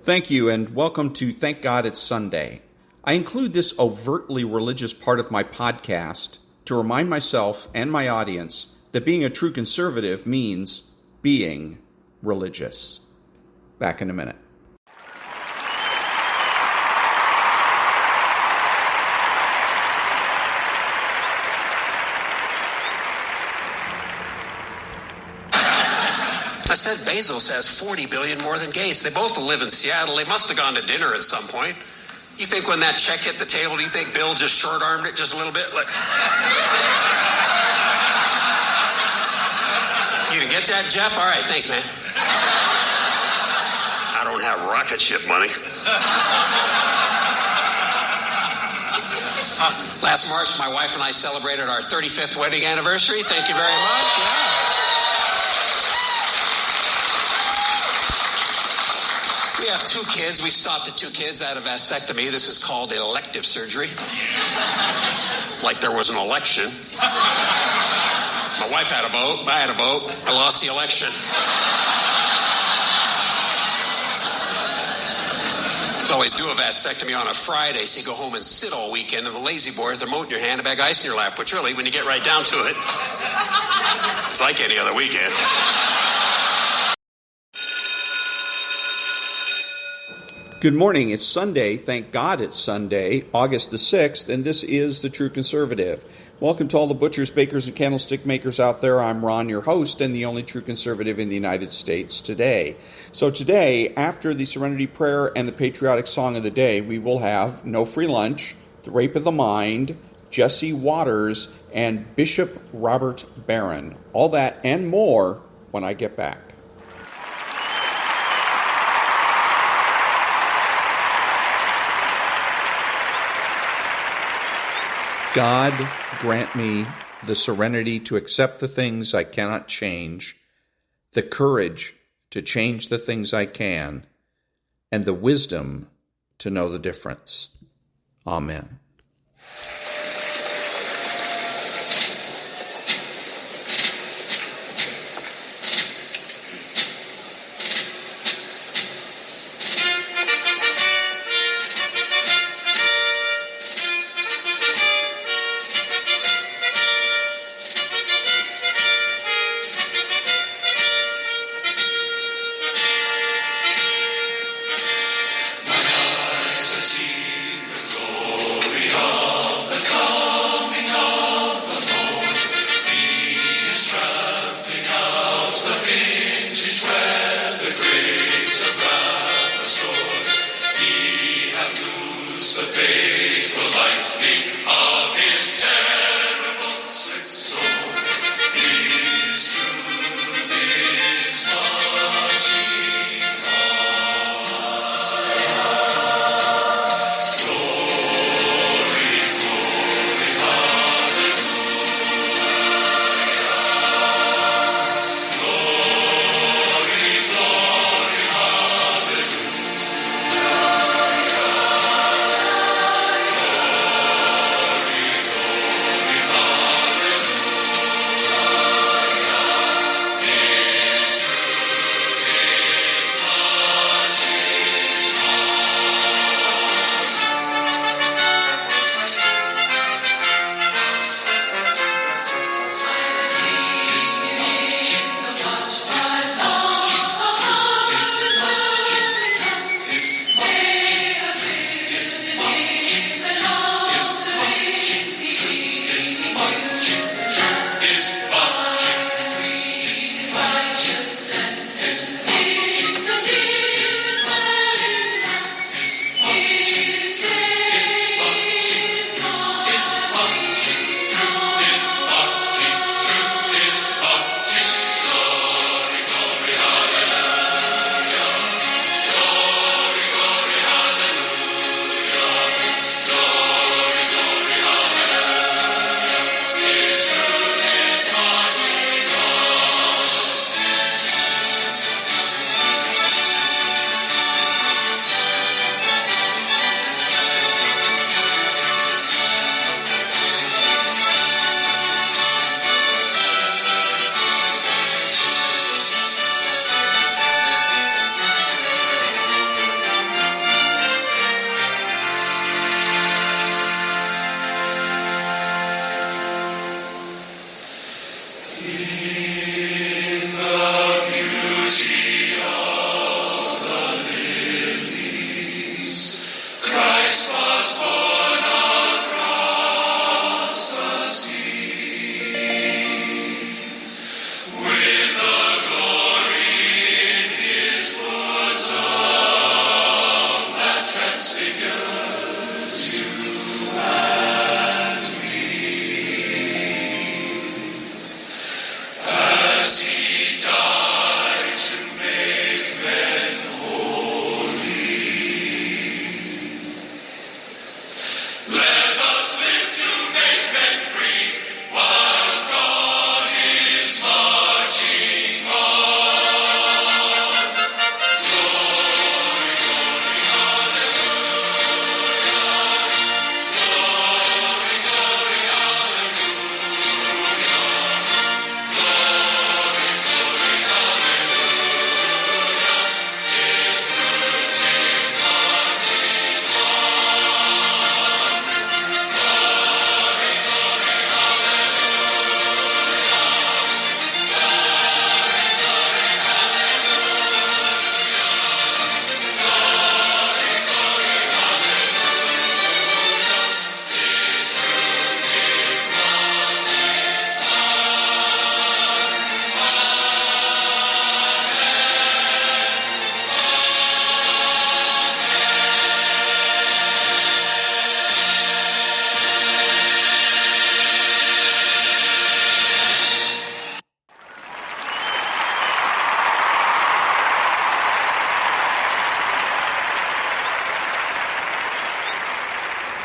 Thank you, and welcome to Thank God It's Sunday. I include this overtly religious part of my podcast to remind myself and my audience that being a true conservative means being religious. Back in a minute. I said Bezos has 40 billion more than Gates. They both live in Seattle. They must have gone to dinner at some point. You think when that check hit the table, do you think Bill just short-armed it just a little bit? Like, you didn't get that, Jeff? All right, thanks, man. I don't have rocket ship money. Last March, my wife and I celebrated our 35th wedding anniversary. Thank you very much. Yeah. We have 2 kids. We stopped at 2 kids out of vasectomy. This is called elective surgery. Like there was an election. My wife had a vote. I had a vote. I lost the election. I always do a vasectomy on a Friday, so you go home and sit all weekend in the lazy boy with a remote in your hand, a bag of ice in your lap, which really, when you get right down to it, it's like any other weekend. Good morning. It's Sunday. Thank God it's Sunday, August the 6th, and this is The True Conservative. Welcome to all the butchers, bakers, and candlestick makers out there. I'm Ron, your host, and the only true conservative in the United States today. So today, after the Serenity Prayer and the patriotic song of the day, we will have No Free Lunch, The Rape of the Mind, Jesse Waters, and bishop-barron. All that and more when I get back. God grant me the serenity to accept the things I cannot change, the courage to change the things I can, and the wisdom to know the difference. Amen. To see the glory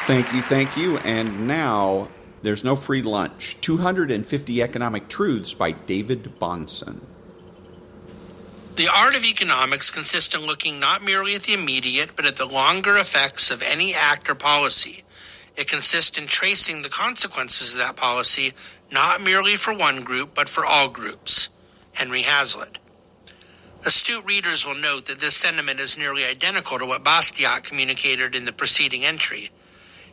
Thank you. And now, there's no free lunch. 250 Economic Truths by David-Bahnsen. The art of economics consists in looking not merely at the immediate, but at the longer effects of any act or policy. It consists in tracing the consequences of that policy, not merely for one group, but for all groups. Henry Hazlitt. Astute readers will note that this sentiment is nearly identical to what Bastiat communicated in the preceding entry.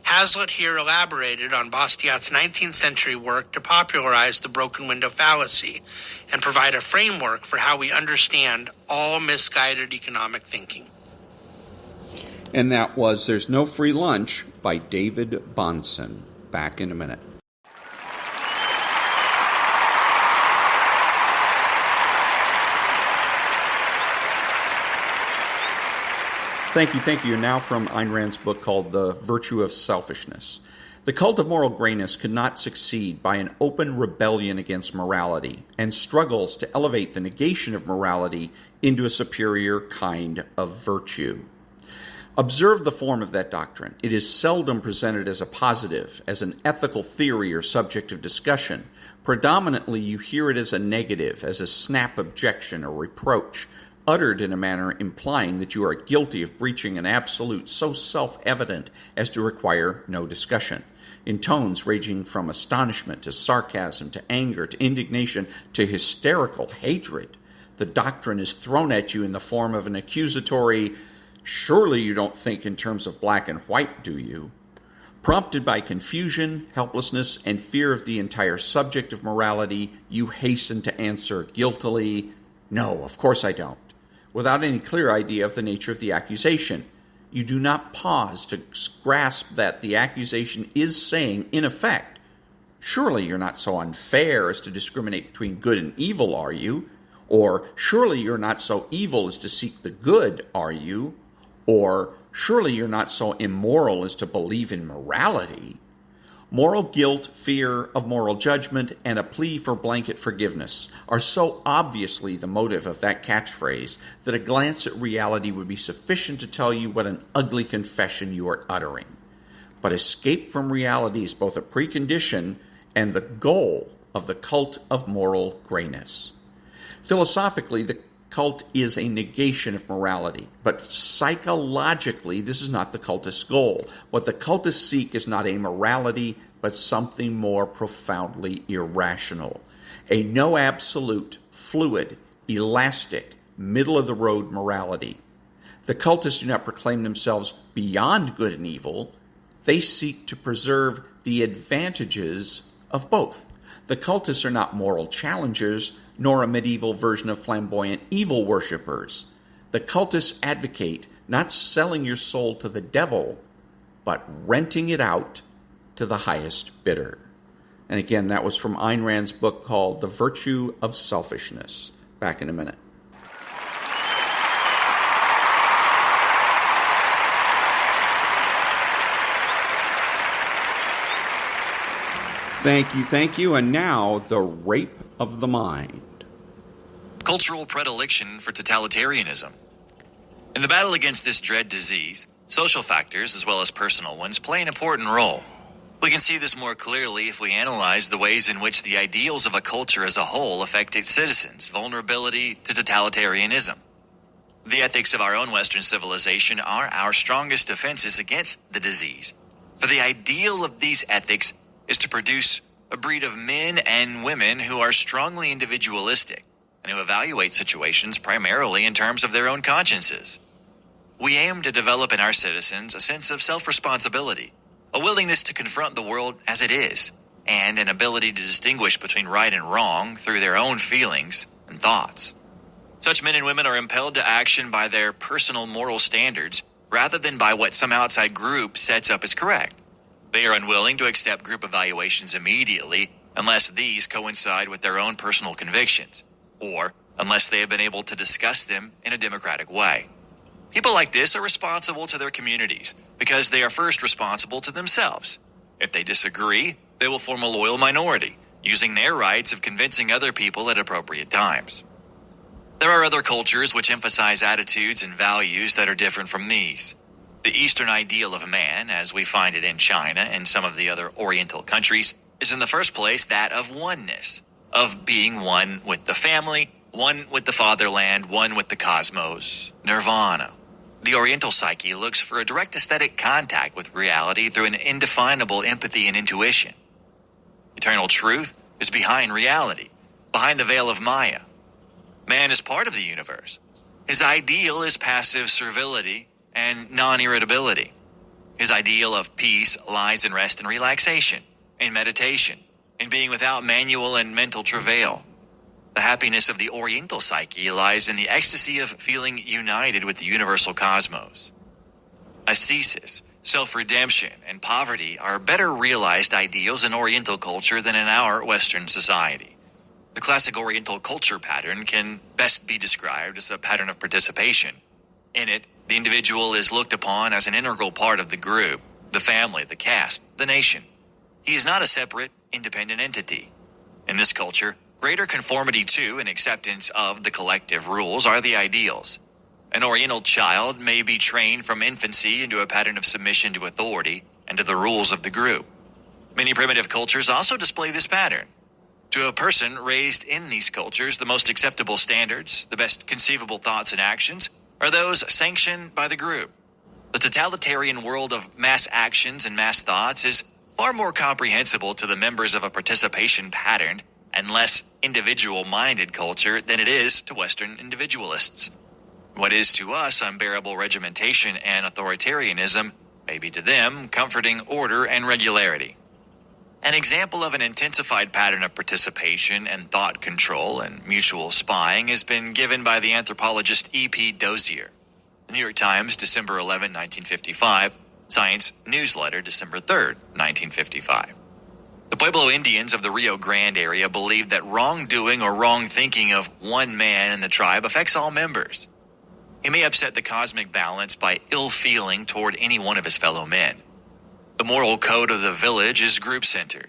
Hazlitt here elaborated on Bastiat's 19th century work to popularize the broken window fallacy and provide a framework for how we understand all misguided economic thinking. And that was There's No Free Lunch by David-Bahnsen. Back in a minute. Thank you. Now from Ayn Rand's book called The Virtue of Selfishness. The cult of moral grayness could not succeed by an open rebellion against morality and struggles to elevate the negation of morality into a superior kind of virtue. Observe the form of that doctrine. It is seldom presented as a positive, as an ethical theory or subject of discussion. Predominantly, you hear it as a negative, as a snap objection or reproach, uttered in a manner implying that you are guilty of breaching an absolute so self-evident as to require no discussion. In tones ranging from astonishment to sarcasm to anger to indignation to hysterical hatred, the doctrine is thrown at you in the form of an accusatory, "Surely you don't think in terms of black and white, do you?" Prompted by confusion, helplessness, and fear of the entire subject of morality, you hasten to answer guiltily, "No, of course I don't," without any clear idea of the nature of the accusation. You do not pause to grasp that the accusation is saying, in effect, "Surely you're not so unfair as to discriminate between good and evil, are you?" Or, "Surely you're not so evil as to seek the good, are you?" Or, "Surely you're not so immoral as to believe in morality." Moral guilt, fear of moral judgment, and a plea for blanket forgiveness are so obviously the motive of that catchphrase that a glance at reality would be sufficient to tell you what an ugly confession you are uttering. But escape from reality is both a precondition and the goal of the cult of moral grayness. Philosophically, the cult is a negation of morality, but psychologically, this is not the cultist's goal. What the cultists seek is not a morality, but something more profoundly irrational. A no absolute, fluid, elastic, middle-of-the-road morality. The cultists do not proclaim themselves beyond good and evil. They seek to preserve the advantages of both. The cultists are not moral challengers, nor a medieval version of flamboyant evil worshippers. The cultists advocate not selling your soul to the devil, but renting it out to the highest bidder. And again, that was from Ayn Rand's book called The Virtue of Selfishness. Back in a minute. Thank you. And now, the rape of the mind. Cultural predilection for totalitarianism. In the battle against this dread disease, social factors, as well as personal ones, play an important role. We can see this more clearly if we analyze the ways in which the ideals of a culture as a whole affect its citizens' vulnerability to totalitarianism. The ethics of our own Western civilization are our strongest defenses against the disease. For the ideal of these ethics is to produce a breed of men and women who are strongly individualistic and who evaluate situations primarily in terms of their own consciences. We aim to develop in our citizens a sense of self-responsibility, a willingness to confront the world as it is, and an ability to distinguish between right and wrong through their own feelings and thoughts. Such men and women are impelled to action by their personal moral standards rather than by what some outside group sets up as correct. They are unwilling to accept group evaluations immediately unless these coincide with their own personal convictions, or unless they have been able to discuss them in a democratic way. People like this are responsible to their communities because they are first responsible to themselves. If they disagree, they will form a loyal minority, using their rights of convincing other people at appropriate times. There are other cultures which emphasize attitudes and values that are different from these. The Eastern ideal of man, as we find it in China and some of the other Oriental countries, is in the first place that of oneness, of being one with the family, one with the fatherland, one with the cosmos, nirvana. The Oriental psyche looks for a direct aesthetic contact with reality through an indefinable empathy and intuition. Eternal truth is behind reality, behind the veil of Maya. Man is part of the universe. His ideal is passive servility and non-irritability. His ideal of peace lies in rest and relaxation, in meditation, in being without manual and mental travail. The happiness of the Oriental psyche lies in the ecstasy of feeling united with the universal cosmos. Ascesis, self-redemption, and poverty are better realized ideals in Oriental culture than in our Western society. The classic Oriental culture pattern can best be described as a pattern of participation. In it, the individual is looked upon as an integral part of the group, the family, the caste, the nation. He is not a separate, independent entity. In this culture, greater conformity to and acceptance of the collective rules are the ideals. An Oriental child may be trained from infancy into a pattern of submission to authority and to the rules of the group. Many primitive cultures also display this pattern. To a person raised in these cultures, the most acceptable standards, the best conceivable thoughts and actions, are those sanctioned by the group. The totalitarian world of mass actions and mass thoughts is far more comprehensible to the members of a participation patterned and less individual-minded culture than it is to Western individualists. What is to us unbearable regimentation and authoritarianism may be to them comforting order and regularity. An example of an intensified pattern of participation and thought control and mutual spying has been given by the anthropologist E.P. Dozier. The New York Times, December 11, 1955. Science Newsletter, December 3, 1955. The Pueblo Indians of the Rio Grande area believed that wrongdoing or wrong thinking of one man in the tribe affects all members. He may upset the cosmic balance by ill feeling toward any one of his fellow men. The moral code of the village is group-centered.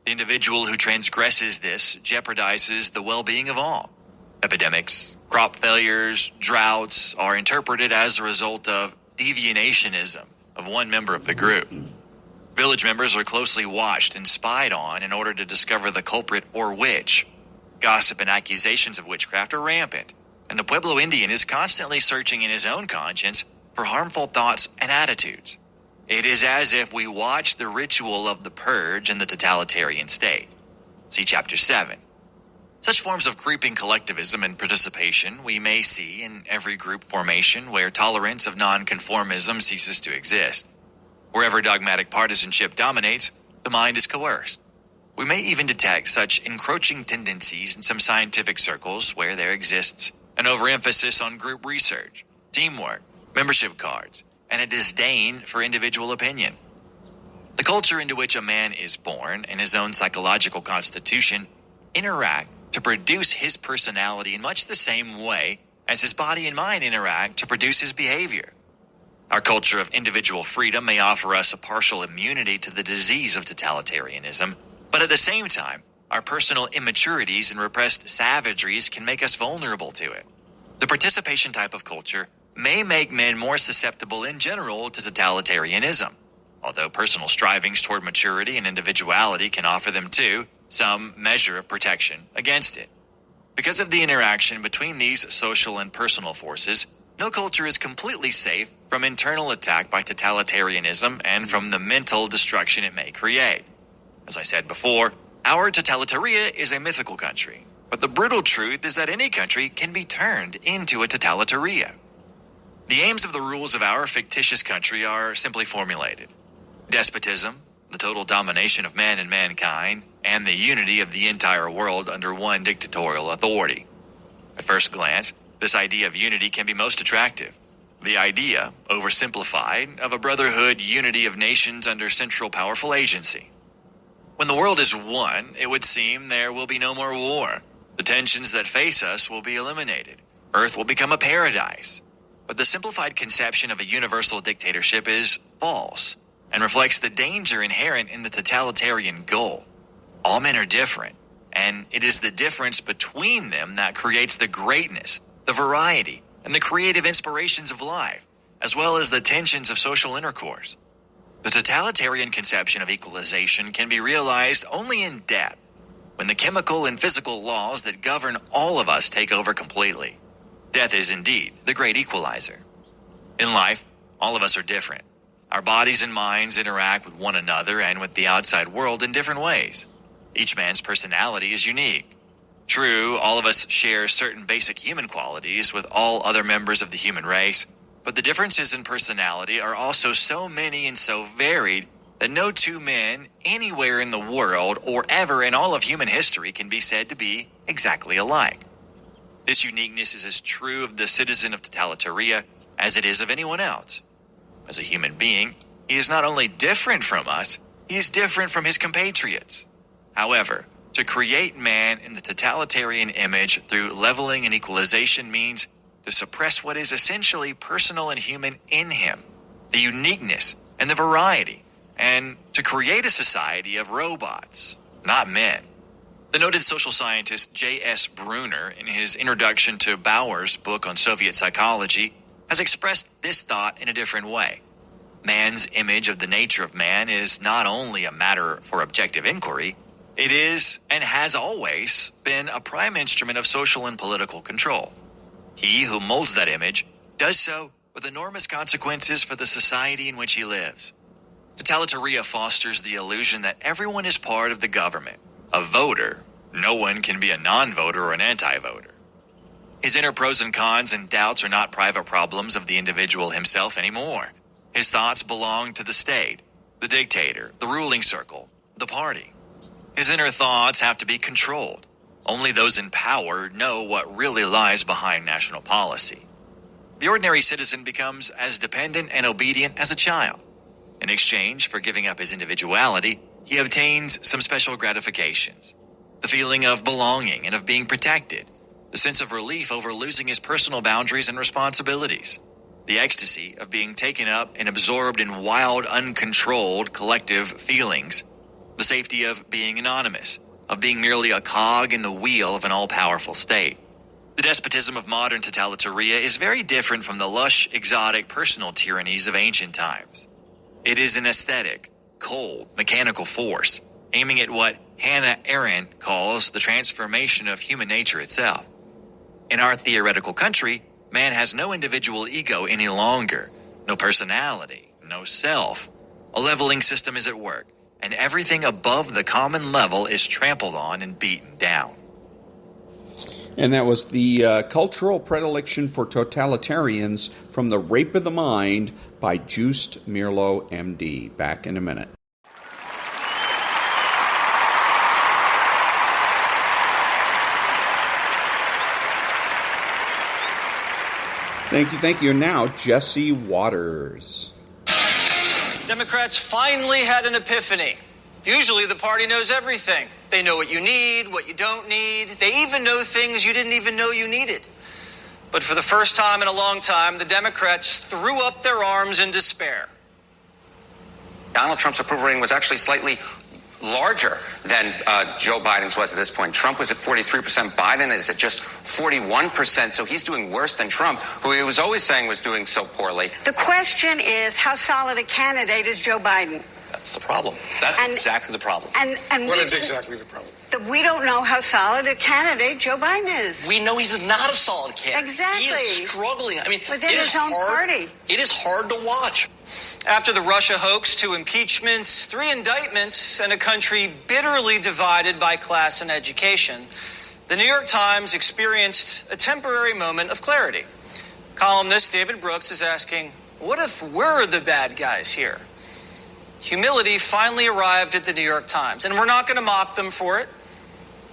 The individual who transgresses this jeopardizes the well-being of all. Epidemics, crop failures, droughts are interpreted as a result of deviationism of one member of the group. Village members are closely watched and spied on in order to discover the culprit or witch. Gossip and accusations of witchcraft are rampant, and the Pueblo Indian is constantly searching in his own conscience for harmful thoughts and attitudes. It is as if we watch the ritual of the purge in the totalitarian state. See Chapter 7. Such forms of creeping collectivism and participation we may see in every group formation where tolerance of nonconformism ceases to exist. Wherever dogmatic partisanship dominates, the mind is coerced. We may even detect such encroaching tendencies in some scientific circles where there exists an overemphasis on group research, teamwork, membership cards, and a disdain for individual opinion. The culture into which a man is born and his own psychological constitution interact to produce his personality in much the same way as his body and mind interact to produce his behavior. Our culture of individual freedom may offer us a partial immunity to the disease of totalitarianism, but at the same time, our personal immaturities and repressed savageries can make us vulnerable to it. The participation type of culture may make men more susceptible in general to totalitarianism, although personal strivings toward maturity and individuality can offer them, too, some measure of protection against it. Because of the interaction between these social and personal forces, no culture is completely safe from internal attack by totalitarianism and from the mental destruction it may create. As I said before, our totalitaria is a mythical country, but the brutal truth is that any country can be turned into a totalitaria. The aims of the rules of our fictitious country are simply formulated. Despotism, the total domination of man and mankind, and the unity of the entire world under one dictatorial authority. At first glance, this idea of unity can be most attractive. The idea, oversimplified, of a brotherhood unity of nations under central powerful agency. When the world is one, it would seem there will be no more war. The tensions that face us will be eliminated. Earth will become a paradise. But the simplified conception of a universal dictatorship is false and reflects the danger inherent in the totalitarian goal. All men are different, and it is the difference between them that creates the greatness, the variety, and the creative inspirations of life. as well as the tensions of social intercourse. The totalitarian conception of equalization can be realized only in depth, when the chemical and physical laws that govern all of us take over completely. Death is indeed the great equalizer. In life, all of us are different. Our bodies and minds interact with one another and with the outside world in different ways. Each man's personality is unique. True, all of us share certain basic human qualities with all other members of the human race, but the differences in personality are also so many and so varied that no two men anywhere in the world or ever in all of human history can be said to be exactly alike. This uniqueness is as true of the citizen of Totalitaria as it is of anyone else. As a human being, he is not only different from us, he is different from his compatriots. However, to create man in the totalitarian image through leveling and equalization means to suppress what is essentially personal and human in him, the uniqueness and the variety, and to create a society of robots, not men. The noted social scientist J.S. Bruner, in his introduction to Bauer's book on Soviet psychology, has expressed this thought in a different way. Man's image of the nature of man is not only a matter for objective inquiry, it is, and has always been, a prime instrument of social and political control. He who molds that image does so with enormous consequences for the society in which he lives. Totalitaria fosters the illusion that everyone is part of the government. A voter, no one can be a non-voter or an anti-voter. His inner pros and cons and doubts are not private problems of the individual himself anymore. His thoughts belong to the state, the dictator, the ruling circle, the party. His inner thoughts have to be controlled. Only those in power know what really lies behind national policy. The ordinary citizen becomes as dependent and obedient as a child. In exchange for giving up his individuality, he obtains some special gratifications. The feeling of belonging and of being protected. The sense of relief over losing his personal boundaries and responsibilities. The ecstasy of being taken up and absorbed in wild, uncontrolled collective feelings. The safety of being anonymous, of being merely a cog in the wheel of an all-powerful state. The despotism of modern totalitaria is very different from the lush, exotic, personal tyrannies of ancient times. It is an aesthetic, cold, mechanical force, aiming at what Hannah Arendt calls the transformation of human nature itself. In our theoretical country, man has no individual ego any longer, no personality, no self. A leveling system is at work, and everything above the common level is trampled on and beaten down. And that was the Cultural Predilection for Totalitarians from The Rape of the Mind by Joost-Meerlo, M.D. Back in a minute. Thank you. And now, Jesse Waters. Democrats finally had an epiphany. Usually the party knows everything. They know what you need, what you don't need. They even know things you didn't even know you needed. But for the first time in a long time, the Democrats threw up their arms in despair. Donald Trump's approval rating was actually slightly larger than Joe Biden's was at this point. Trump was at 43%. Biden is at just 41%. So he's doing worse than Trump, who he was always saying was doing so poorly. The question is, how solid a candidate is Joe Biden? That's the problem. That's exactly the problem. And what is exactly the problem? That we don't know how solid a candidate Joe Biden is. We know he's not a solid candidate. Exactly. He is struggling. I mean, within his own party. It is hard to watch. After the Russia hoax, 2 impeachments, 3 indictments, and a country bitterly divided by class and education, the New York Times experienced a temporary moment of clarity. Columnist David Brooks is asking, what if we're the bad guys here? Humility finally arrived at the New York Times, and we're not going to mock them for it.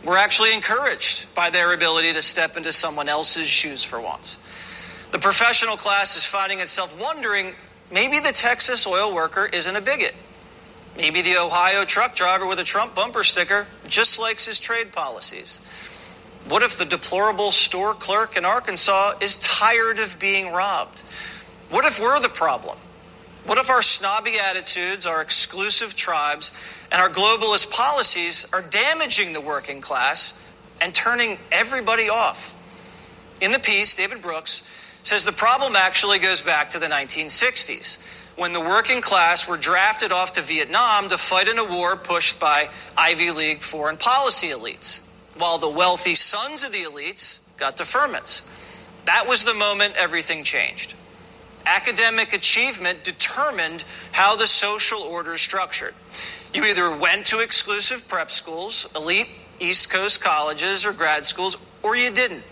We're actually encouraged by their ability to step into someone else's shoes for once. The professional class is finding itself wondering, maybe the Texas oil worker isn't a bigot. Maybe the Ohio truck driver with a Trump bumper sticker just likes his trade policies. What if the deplorable store clerk in Arkansas is tired of being robbed? What if we're the problem? What if our snobby attitudes, our exclusive tribes, and our globalist policies are damaging the working class and turning everybody off? In the piece, David Brooks says the problem actually goes back to the 1960s, when the working class were drafted off to Vietnam to fight in a war pushed by Ivy League foreign policy elites, while the wealthy sons of the elites got deferments. That was the moment everything changed. Academic achievement determined how the social order is structured. You either went to exclusive prep schools, elite East Coast colleges, or grad schools, or you didn't.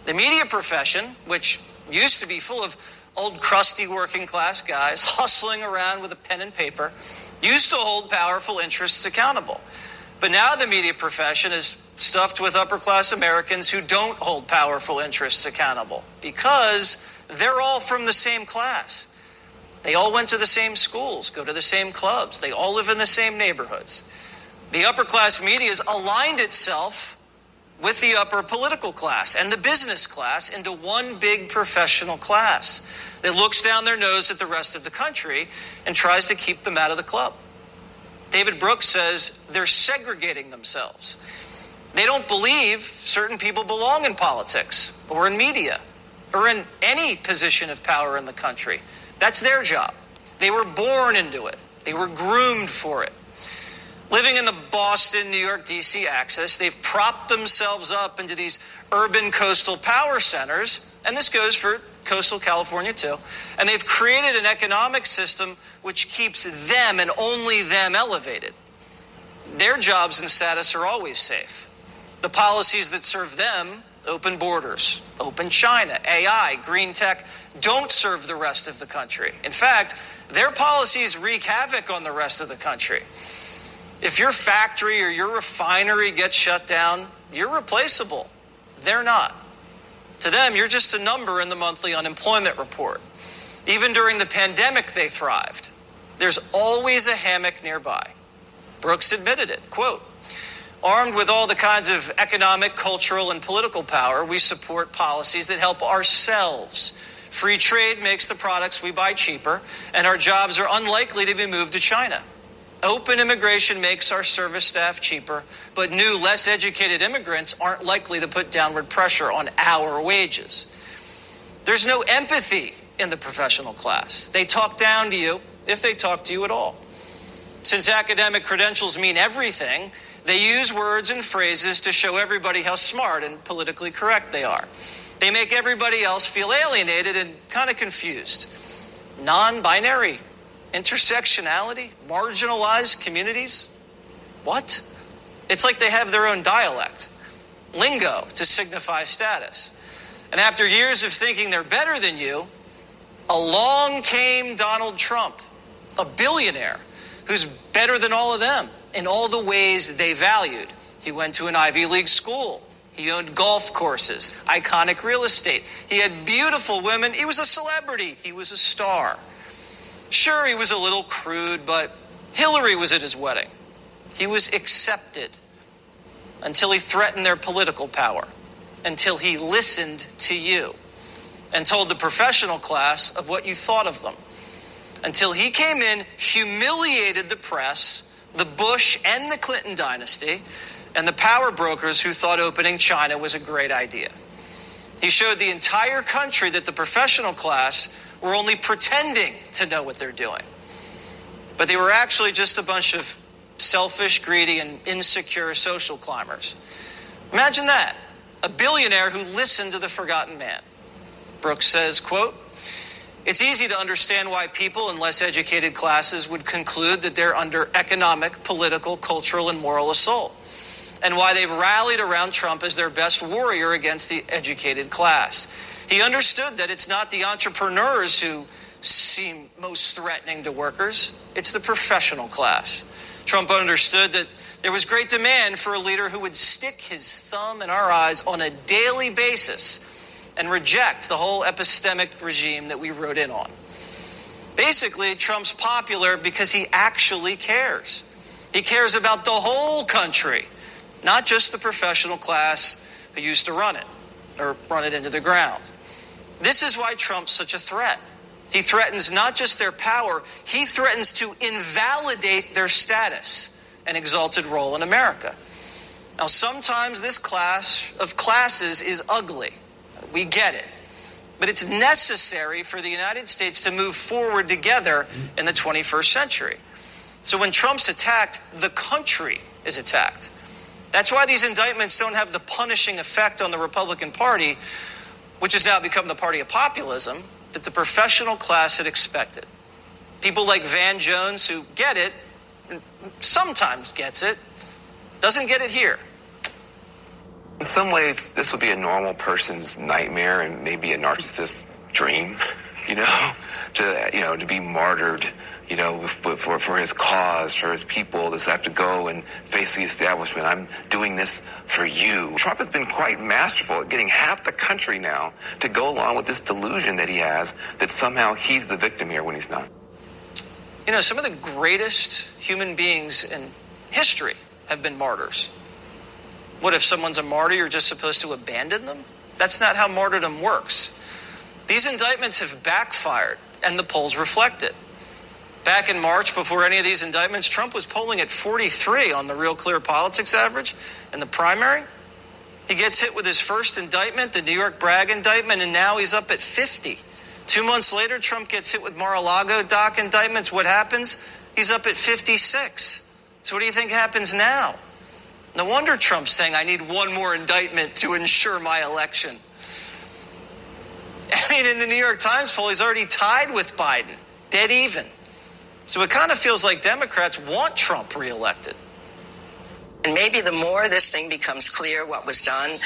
The media profession, which used to be full of old crusty working class guys hustling around with a pen and paper, used to hold powerful interests accountable. But now the media profession is stuffed with upper class Americans who don't hold powerful interests accountable because they're all from the same class. They all went to the same schools, go to the same clubs. They all live in the same neighborhoods. The upper class media has aligned itself with the upper political class and the business class into one big professional class that looks down their nose at the rest of the country and tries to keep them out of the club. David Brooks says they're segregating themselves. They don't believe certain people belong in politics or in media or in any position of power in the country. That's their job. They were born into it. They were groomed for it. Living in the Boston, New York, D.C. axis, they've propped themselves up into these urban coastal power centers, and this goes for coastal California too, and they've created an economic system which keeps them and only them elevated. Their jobs and status are always safe. The policies that serve them, open borders, open China, AI, green tech, don't serve the rest of the country. In fact, their policies wreak havoc on the rest of the country. If your factory or your refinery gets shut down, you're replaceable. They're not. To them, you're just a number in the monthly unemployment report. Even during the pandemic, they thrived. There's always a hammock nearby. Brooks admitted it. Quote, armed with all the kinds of economic, cultural, and political power, we support policies that help ourselves. Free trade makes the products we buy cheaper, and our jobs are unlikely to be moved to China. Open immigration makes our service staff cheaper, but new, less educated immigrants aren't likely to put downward pressure on our wages. There's no empathy in the professional class. They talk down to you, if they talk to you at all. Since academic credentials mean everything, they use words and phrases to show everybody how smart and politically correct they are. They make everybody else feel alienated and kind of confused. Non-binary, intersectionality, marginalized communities. What? It's like they have their own dialect, lingo to signify status. And after years of thinking they're better than you, along came Donald Trump, a billionaire who's better than all of them in all the ways they valued. He went to an Ivy League school. He owned golf courses, iconic real estate. He had beautiful women. He was a celebrity. He was a star. Sure, he was a little crude, but Hillary was at his wedding. He was accepted until he threatened their political power, until he listened to you and told the professional class of what you thought of them, until he came in, humiliated the press, the Bush and the Clinton dynasty, and the power brokers who thought opening China was a great idea. He showed the entire country that the professional class were only pretending to know what they're doing. But they were actually just a bunch of selfish, greedy, and insecure social climbers. Imagine that. A billionaire who listened to the forgotten man. Brooks says, quote, it's easy to understand why people in less educated classes would conclude that they're under economic, political, cultural, and moral assault, and why they've rallied around Trump as their best warrior against the educated class. He understood that it's not the entrepreneurs who seem most threatening to workers. It's the professional class. Trump understood that there was great demand for a leader who would stick his thumb in our eyes on a daily basis and reject the whole epistemic regime that we rode in on. Basically, Trump's popular because he actually cares. He cares about the whole country, not just the professional class who used to run it or run it into the ground. This is why Trump's such a threat. He threatens not just their power, he threatens to invalidate their status and exalted role in America. Now, sometimes this clash of classes is ugly. We get it. but it's necessary for the United States to move forward together in the 21st century. So when Trump's attacked, the country is attacked. That's why these indictments don't have the punishing effect on the Republican Party, which has now become the party of populism, that the professional class had expected. People like Van Jones, who get it, and sometimes gets it, doesn't get it here. In some ways, this would be a normal person's nightmare and maybe a narcissist's dream, to be martyred, for his cause, for his people, to have to go and face the establishment. I'm doing this for you. Trump has been quite masterful at getting half the country now to go along with this delusion that he has that somehow he's the victim here when he's not. Some of the greatest human beings in history have been martyrs. What if someone's a martyr, you're just supposed to abandon them? That's not how martyrdom works. These indictments have backfired, and the polls reflect it. Back in March, before any of these indictments, Trump was polling at 43 on the Real Clear Politics average in the primary. He gets hit with his first indictment, the New York Bragg indictment, and now he's up at 50. 2 months later, Trump gets hit with Mar-a-Lago doc indictments. What happens? He's up at 56. So what do you think happens now? No wonder Trump's saying, I need one more indictment to ensure my election. In the New York Times poll, he's already tied with Biden, dead even. So it kind of feels like Democrats want Trump reelected. And maybe the more this thing becomes clear what was done,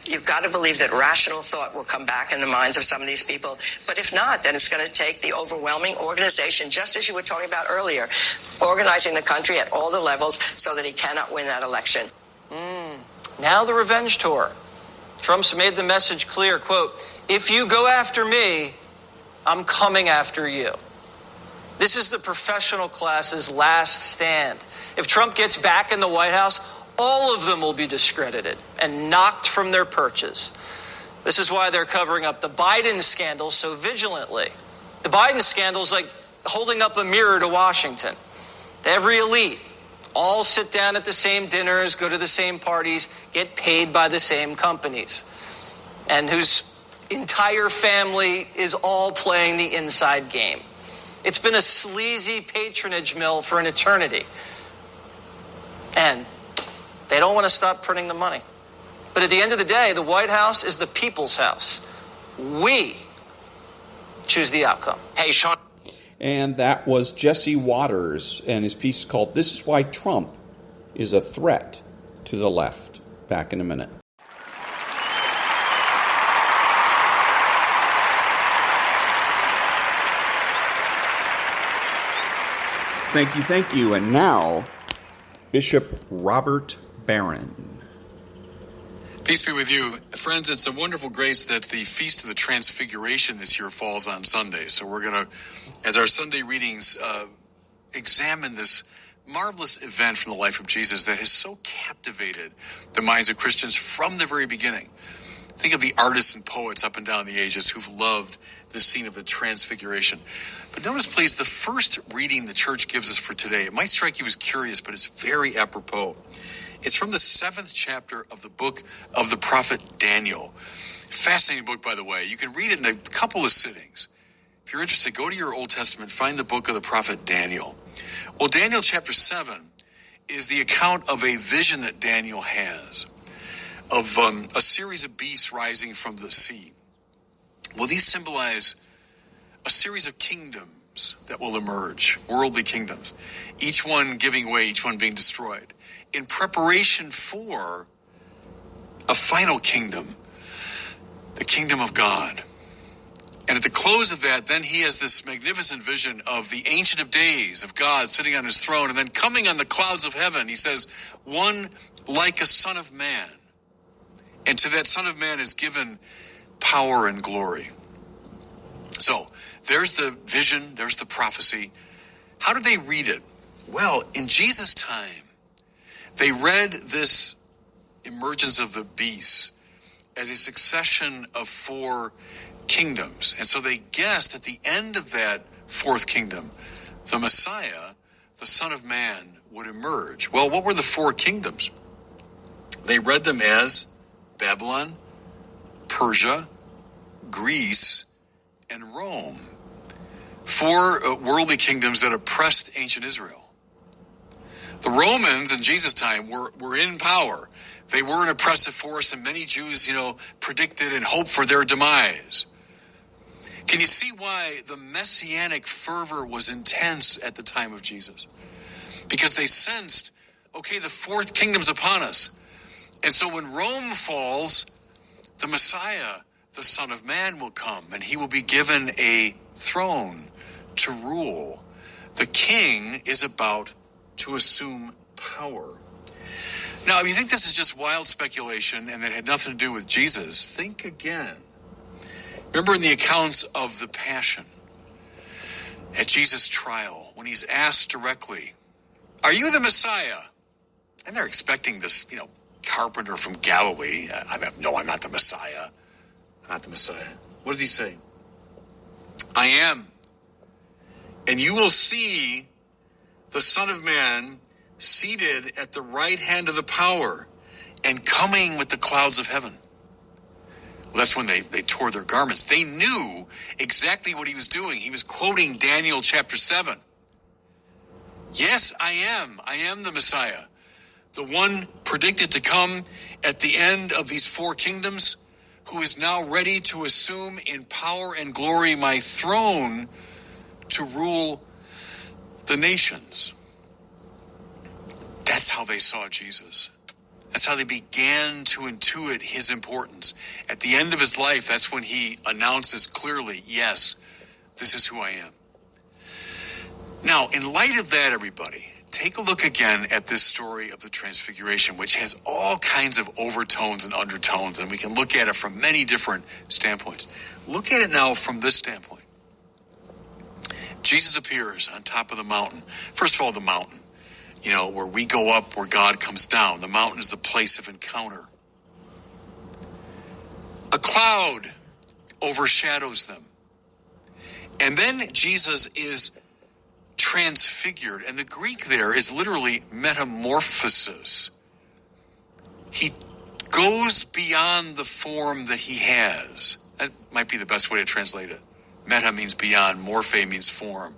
you've got to believe that rational thought will come back in the minds of some of these people. But if not, then it's going to take the overwhelming organization, just as you were talking about earlier, organizing the country at all the levels so that he cannot win that election. Now the revenge tour. Trump's made the message clear, quote, if you go after me, I'm coming after you. This is the professional class's last stand. If Trump gets back in the White House, all of them will be discredited and knocked from their perches. This is why they're covering up the Biden scandal so vigilantly. The Biden scandal is like holding up a mirror to Washington. To every elite, all sit down at the same dinners, go to the same parties, get paid by the same companies, and whose entire family is all playing the inside game. It's been a sleazy patronage mill for an eternity. And they don't want to stop printing the money. But at the end of the day, the White House is the people's house. We choose the outcome. Hey, Sean. And that was Jesse Waters, and his piece is called This is Why Trump is a Threat to the Left. Back in a minute. Thank you. And now, Bishop Robert Barron. Peace be with you. Friends, it's a wonderful grace that the Feast of the Transfiguration this year falls on Sunday. So we're going to, as our Sunday readings, examine this marvelous event from the life of Jesus that has so captivated the minds of Christians from the very beginning. Think of the artists and poets up and down the ages who've loved the scene of the Transfiguration. But notice, please, the first reading the church gives us for today. It might strike you as curious, but it's very apropos. It's from the 7th chapter of the book of the prophet Daniel. Fascinating book, by the way. You can read it in a couple of sittings. If you're interested, go to your Old Testament, find the book of the prophet Daniel. Well, Daniel chapter 7 is the account of a vision that Daniel has of a series of beasts rising from the sea. Well, these symbolize a series of kingdoms that will emerge, worldly kingdoms, each one giving way, each one being destroyed, in preparation for a final kingdom, the kingdom of God. And at the close of that, then he has this magnificent vision of the Ancient of Days, of God sitting on his throne, and then coming on the clouds of heaven, he says, one like a son of man. And to that son of man is given power and glory. So there's the vision, there's the prophecy. How did they read it? Well, in Jesus' time, they read this emergence of the beasts as a succession of 4 kingdoms. And so they guessed at the end of that 4th kingdom, the Messiah, the Son of Man, would emerge. Well, what were the 4 kingdoms? They read them as Babylon, Persia, Greece and Rome. Four worldly kingdoms that oppressed ancient Israel. The Romans in Jesus' time were in power. They were an oppressive force, and many Jews, predicted and hoped for their demise. Can you see why the messianic fervor was intense at the time of Jesus? Because they sensed, okay, the fourth kingdom's upon us. And so when Rome falls, the Messiah, the Son of Man, will come, and he will be given a throne to rule. The king is about to assume power. Now, if you think this is just wild speculation and it had nothing to do with Jesus, think again. Remember in the accounts of the Passion, at Jesus' trial, when he's asked directly, "Are you the Messiah?" And they're expecting this, carpenter from Galilee. No, I'm not the Messiah. I'm not the Messiah. What does he say? "I am. And you will see the Son of Man seated at the right hand of the power and coming with the clouds of heaven." Well, that's when they tore their garments. They knew exactly what he was doing. He was quoting Daniel chapter 7. Yes, I am. I am the Messiah. The one predicted to come at the end of these four kingdoms, who is now ready to assume in power and glory my throne to rule the nations. That's how they saw Jesus. That's how they began to intuit his importance. At the end of his life, that's when he announces clearly, yes, this is who I am. Now, in light of that, everybody, take a look again at this story of the Transfiguration, which has all kinds of overtones and undertones, and we can look at it from many different standpoints. Look at it now from this standpoint. Jesus appears on top of the mountain. First of all, the mountain. Where we go up, where God comes down. The mountain is the place of encounter. A cloud overshadows them. And then Jesus is transfigured. And the Greek there is literally metamorphosis. He goes beyond the form that he has. That might be the best way to translate it. Meta means beyond, morphe means form.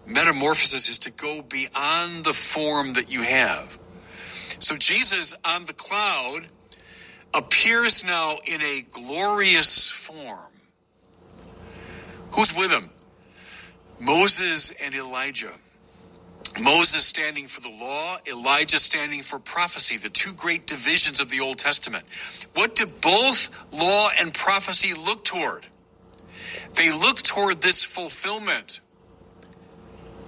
Metamorphosis is to go beyond the form that you have. So Jesus on the cloud appears now in a glorious form. Who's with him? Moses and Elijah. Moses standing for the law, Elijah standing for prophecy, the two great divisions of the Old Testament. What do both law and prophecy look toward? They look toward this fulfillment.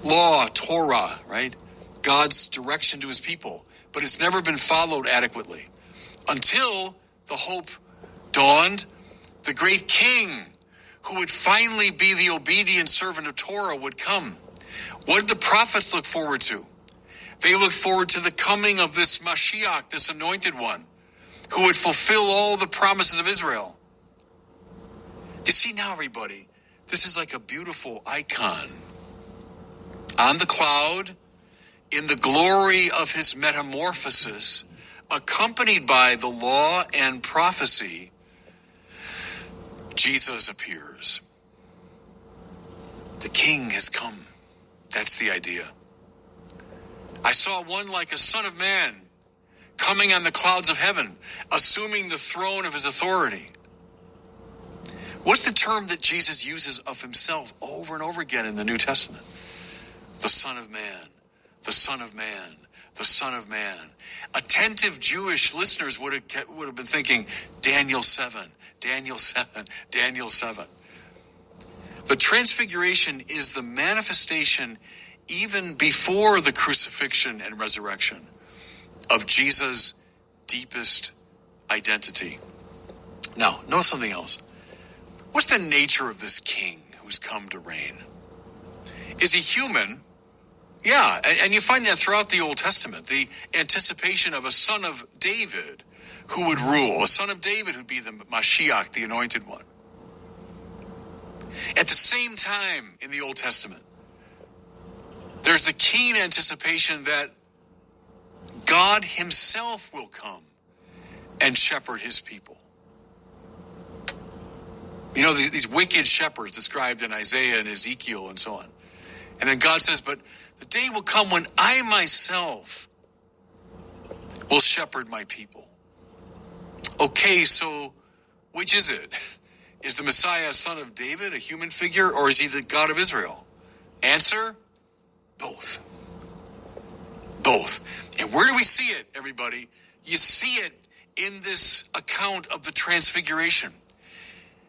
Law, Torah, right? God's direction to his people. But it's never been followed adequately. Until the hope dawned, the great king who would finally be the obedient servant of Torah would come. What did the prophets look forward to? They looked forward to the coming of this Mashiach, this anointed one, who would fulfill all the promises of Israel. You see now, everybody, this is like a beautiful icon. On the cloud, in the glory of his metamorphosis, accompanied by the law and prophecy, Jesus appears. The king has come. That's the idea. I saw one like a son of man coming on the clouds of heaven, assuming the throne of his authority. What's the term that Jesus uses of himself over and over again in the New Testament? The Son of Man, the Son of Man, the Son of Man. Attentive Jewish listeners would have been thinking, Daniel 7, Daniel 7, Daniel 7. But Transfiguration is the manifestation, even before the crucifixion and resurrection, of Jesus' deepest identity. Now, notice something else. What's the nature of this king who's come to reign? Is he human? Yeah, and you find that throughout the Old Testament, the anticipation of a son of David who would rule, a son of David who'd be the Mashiach, the anointed one. At the same time in the Old Testament, there's the keen anticipation that God himself will come and shepherd his people. You know, these wicked shepherds described in Isaiah and Ezekiel and so on. And then God says, but the day will come when I myself will shepherd my people. Okay, so which is it? Is the Messiah a son of David, a human figure, or is he the God of Israel? Answer, both. Both. And where do we see it, everybody? You see it in this account of the Transfiguration.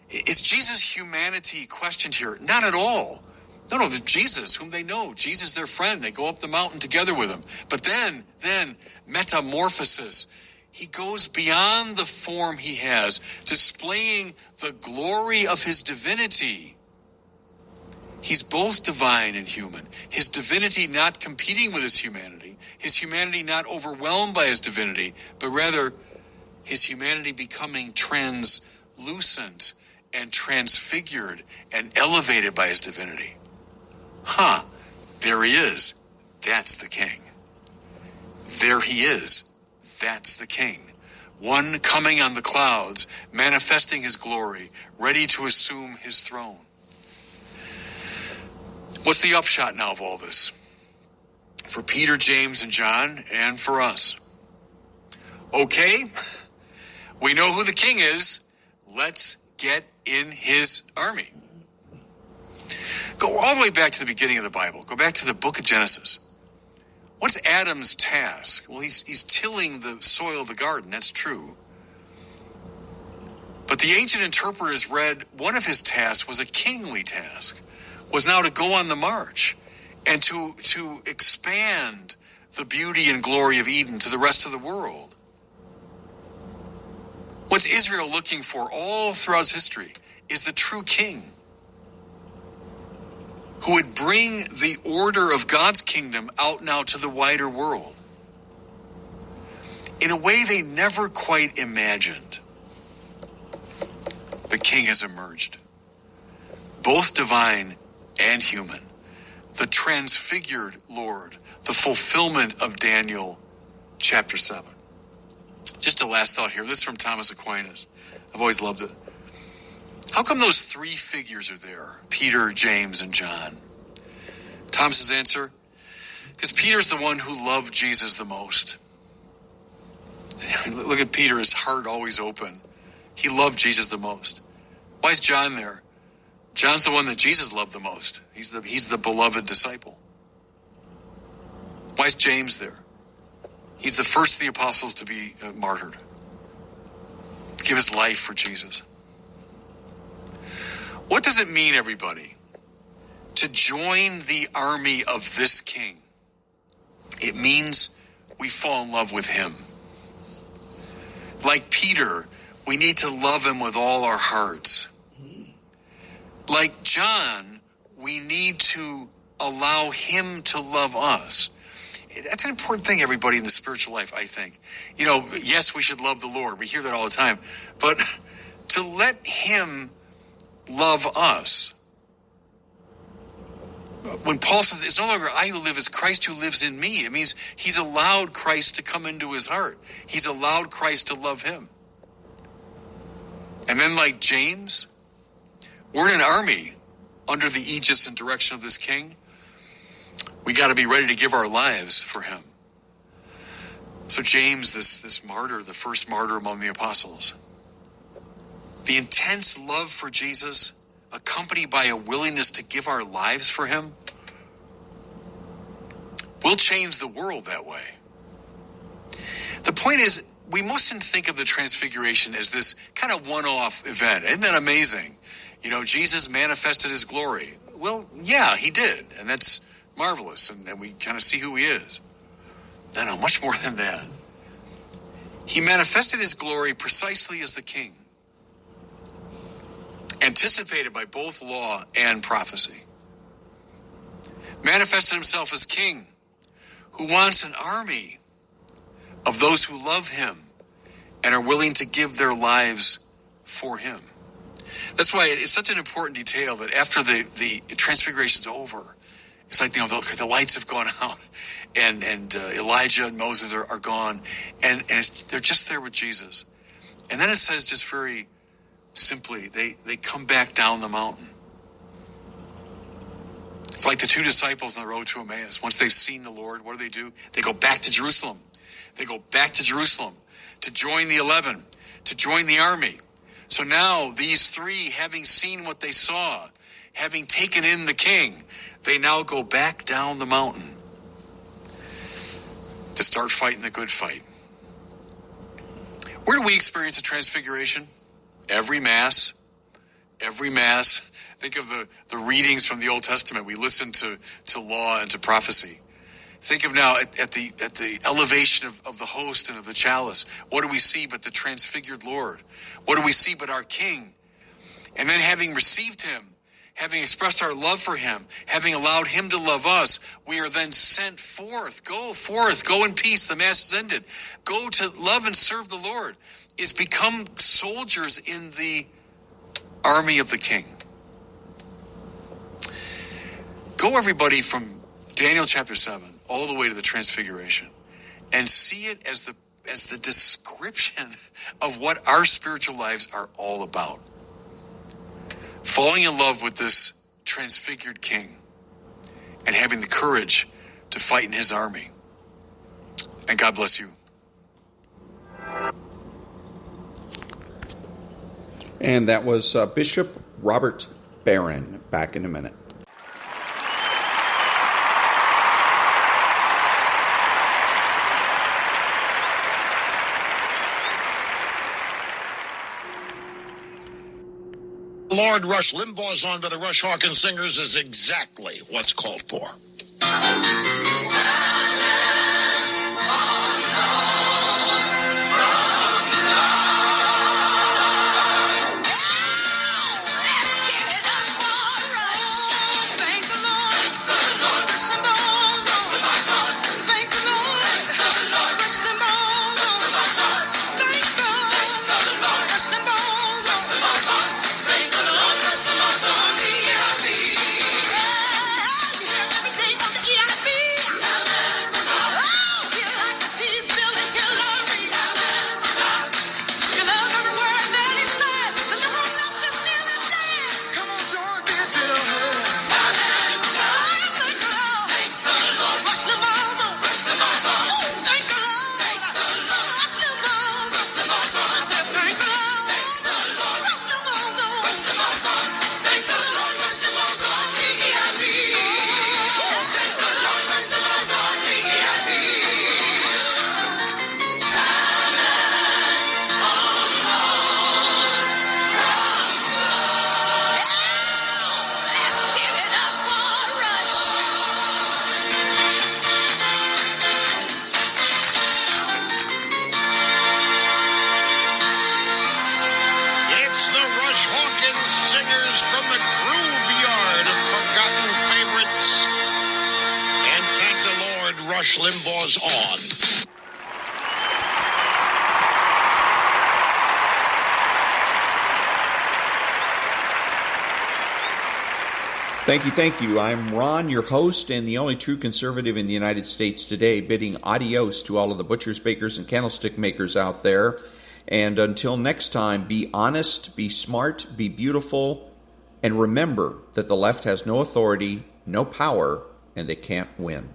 Is Jesus' humanity questioned here? Not at all. No, Jesus, whom they know. Jesus, their friend. They go up the mountain together with him. But then, metamorphosis. He goes beyond the form he has, displaying the glory of his divinity. He's both divine and human. His divinity not competing with his humanity not overwhelmed by his divinity, but rather his humanity becoming translucent and transfigured and elevated by his divinity. There he is. That's the king. There he is. That's the king. One coming on the clouds, manifesting his glory, ready to assume his throne. What's the upshot now of all this? For Peter, James, and John, and for us. Okay, we know who the king is. Let's get in his army. Go all the way back to the beginning of the Bible. Go back to the book of Genesis. What's Adam's task? Well, he's tilling the soil of the garden. That's true. But the ancient interpreters read one of his tasks was a kingly task, was now to go on the march and to expand the beauty and glory of Eden to the rest of the world. What's Israel looking for all throughout history is the true king who would bring the order of God's kingdom out now to the wider world in a way they never quite imagined. The king has emerged, both divine and human, the transfigured Lord, the fulfillment of Daniel chapter 7. Just a last thought here. This is from Thomas Aquinas. I've always loved it. How come those three figures are there? Peter, James, and John. Thomas's answer, because Peter's the one who loved Jesus the most. Look at Peter, his heart always open. He loved Jesus the most. Why is John there? John's the one that Jesus loved the most. He's the beloved disciple. Why is James there? He's the first of the apostles to be martyred. Give his life for Jesus. What does it mean, everybody, to join the army of this king? It means we fall in love with him. Like Peter, we need to love him with all our hearts. Like John, we need to allow him to love us. That's an important thing, everybody, in the spiritual life, I think. Yes, we should love the Lord. We hear that all the time. But to let him love us. When Paul says, it's no longer I who live, it's Christ who lives in me. It means he's allowed Christ to come into his heart. He's allowed Christ to love him. And then like James, we're in an army under the aegis and direction of this king. We got to be ready to give our lives for him. So James, this martyr, the first martyr among the apostles, the intense love for Jesus, accompanied by a willingness to give our lives for him, will change the world that way. The point is, we mustn't think of the Transfiguration as this kind of one-off event. Isn't that amazing? Jesus manifested his glory. Well, yeah, he did, and that's marvelous, and we kind of see who he is. No, much more than that. He manifested his glory precisely as the king, anticipated by both law and prophecy. Manifested himself as king, who wants an army of those who love him and are willing to give their lives for him. That's why it's such an important detail that after the transfiguration's over, it's like, the lights have gone out and Elijah and Moses are gone and they're just there with Jesus. And then it says just very simply, they come back down the mountain. It's like the two disciples on the road to Emmaus. Once they've seen the Lord, what do? They go back to Jerusalem. They go back to Jerusalem to join the 11, to join the army. So now these three, having seen what they saw, having taken in the king, they now go back down the mountain to start fighting the good fight. Where do we experience the transfiguration? Every Mass. Think of the readings from the Old Testament. We listen to law and to prophecy. Think of now at the elevation of the host and of the chalice. What do we see but the transfigured Lord? What do we see but our King? And then having received him, having expressed our love for him, having allowed him to love us, we are then sent forth. Go forth, go in peace. The Mass is ended. Go to love and serve the Lord. Is become soldiers in the army of the King. Go, everybody, from Daniel chapter 7 all the way to the Transfiguration and see it as the description of what our spiritual lives are all about. Falling in love with this transfigured King and having the courage to fight in his army. And God bless you. And that was Bishop Robert Barron. Back in a minute. Lord Rush Limbaugh's on by the Rush Hawkins Singers is exactly what's called for. Rush Limbaugh's on. Thank you. I'm Ron, your host and the only true conservative in the United States today, bidding adios to all of the butchers, bakers, and candlestick makers out there. And until next time, be honest, be smart, be beautiful, and remember that the left has no authority, no power, and they can't win.